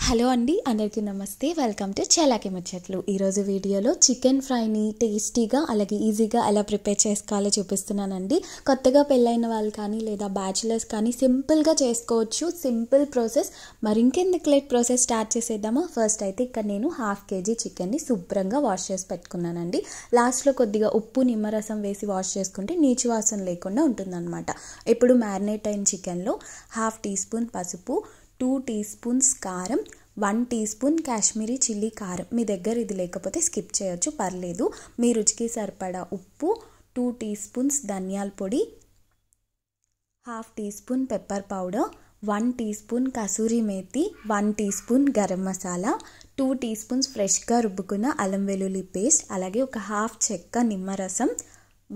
Hello అండి, అందరికీ నమస్తే. వెల్కమ్ టు చలాకీ ముచ్చట్లు. ఈరోజు వీడియోలో చికెన్ ఫ్రైని టేస్టీగా అలాగే ఈజీగా ఎలా ప్రిపేర్ చేసుకోవాలో చూపిస్తున్నానండి. కొత్తగా పెళ్ళైన వాళ్ళు కానీ లేదా బ్యాచులర్స్ కానీ సింపుల్గా చేసుకోవచ్చు. Simple process. మరి ఇంకెందుకు లేట్, ప్రాసెస్ స్టార్ట్ చేసేద్దామా. ఫస్ట్ అయితే ఇక్కడ నేను 1/2 kg చికెన్ని శుభ్రంగా వాష్ చేసి పెట్టుకున్నానండి. లాస్ట్లో కొద్దిగా ఉప్పు నిమ్మరసం వేసి వాష్ చేసుకుంటే నీచు వాసన లేకుండా ఉంటుందన్నమాట. ఇప్పుడు మ్యారినేట్ అయిన చికెన్లో 1/2 teaspoon పసుపు, 2 teaspoons కారం, 1 teaspoon కాశ్మీరీ చిల్లీ కారం. మీ దగ్గర ఇది లేకపోతే స్కిప్ చేయొచ్చు, పర్లేదు. మీ రుచికి సరిపడా ఉప్పు, 2 teaspoons ధనియాల పొడి, 1/2 teaspoon pepper powder, 1 teaspoon kasuri methi, 1 teaspoon garam masala, 2 teaspoons ఫ్రెష్గా రుబ్బుకున్న అల్లం వెల్లుల్లి పేస్ట్, అలాగే ఒక 1/2 చెక్క నిమ్మరసం,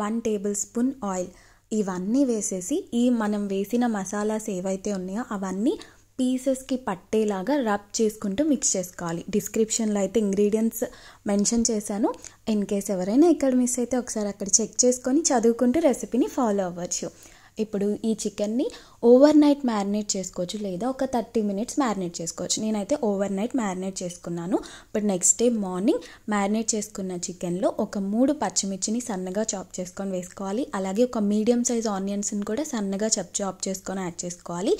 1 tablespoon ఆయిల్. ఇవన్నీ వేసేసి మనం వేసిన మసాలాస్ ఏవైతే ఉన్నాయో అవన్నీ పీసెస్కి పట్టేలాగా రబ్ చేసుకుంటూ మిక్స్ చేసుకోవాలి. డిస్క్రిప్షన్లో అయితే ఇంగ్రీడియంట్స్ మెన్షన్ చేశాను. ఇన్ కేస్ ఎవరైనా ఇక్కడ మిస్ అయితే ఒకసారి అక్కడ చెక్ చేసుకొని చదువుకుంటూ రెసిపీని ఫాలో అవ్వచ్చు. ఇప్పుడు ఈ చికెన్ని ఓవర్ నైట్ మ్యారినేట్ చేసుకోవచ్చు లేదా ఒక 30 minutes మ్యారినేట్ చేసుకోవచ్చు. నేనైతే ఓవర్ నైట్ మ్యారినేట్ చేసుకున్నాను. But next day morning marinate చేసుకున్న చికెన్లో ఒక 3 పచ్చిమిర్చిని సన్నగా చాప్ చేసుకొని వేసుకోవాలి. అలాగే ఒక మీడియం సైజ్ ఆనియన్స్ని కూడా సన్నగా చాప్ చేసుకొని యాడ్ చేసుకోవాలి.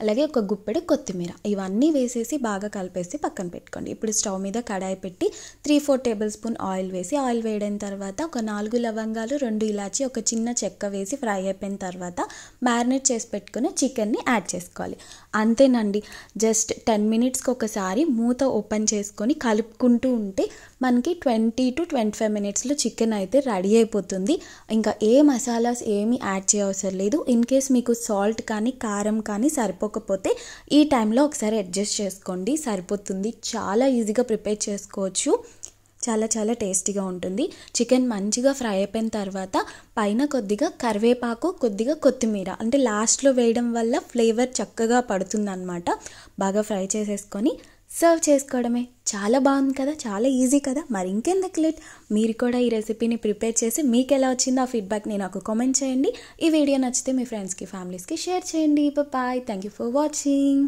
అలాగే ఒక గుప్పెడు కొత్తిమీర. ఇవన్నీ వేసేసి బాగా కలిపేసి పక్కన పెట్టుకోండి. ఇప్పుడు స్టవ్ మీద కడాయి పెట్టి 3-4 tablespoon ఆయిల్ వేసి, ఆయిల్ వేడైన తర్వాత ఒక 4 లవంగాలు, 2 ఇలాచి, ఒక చిన్న చెక్క వేసి ఫ్రై అయిపోయిన తర్వాత మ్యారినేట్ చేసి పెట్టుకుని చికెన్ని యాడ్ చేసుకోవాలి. అంతేనండి. జస్ట్ 10 minutesకి ఒకసారి మూత ఓపెన్ చేసుకొని కలుపుకుంటూ ఉంటే మనకి 20 to 25 minutesలో చికెన్ అయితే రెడీ అయిపోతుంది. ఇంకా ఏ మసాలాస్ ఏమీ యాడ్ చేయవసరం లేదు. ఇన్ కేస్ మీకు సాల్ట్ కానీ కారం కానీ సరిపోకపోతే ఈ టైంలో ఒకసారి అడ్జస్ట్ చేసుకోండి, సరిపోతుంది. చాలా ఈజీగా ప్రిపేర్ చేసుకోవచ్చు. చాలా టేస్టీగా ఉంటుంది. చికెన్ మంచిగా ఫ్రై అయిపోయిన తర్వాత పైన కొద్దిగా కరివేపాకు, కొద్దిగా కొత్తిమీర అంటే లాస్ట్లో వేయడం వల్ల ఫ్లేవర్ చక్కగా పడుతుందన్నమాట. బాగా ఫ్రై చేసేసుకొని సర్వ్ చేసుకోవడమే. చాలా బాగుంది కదా, చాలా ఈజీ కదా. మరి ఇంకెందుకు లేట్, మీరు కూడా ఈ రెసిపీని ప్రిపేర్ చేసి మీకు ఎలా వచ్చిందో ఆ ఫీడ్బ్యాక్ని నాకు కామెంట్ చేయండి. ఈ వీడియో నచ్చితే మీ ఫ్రెండ్స్కి, ఫ్యామిలీస్కి షేర్ చేయండి. Bye. Thank you for watching.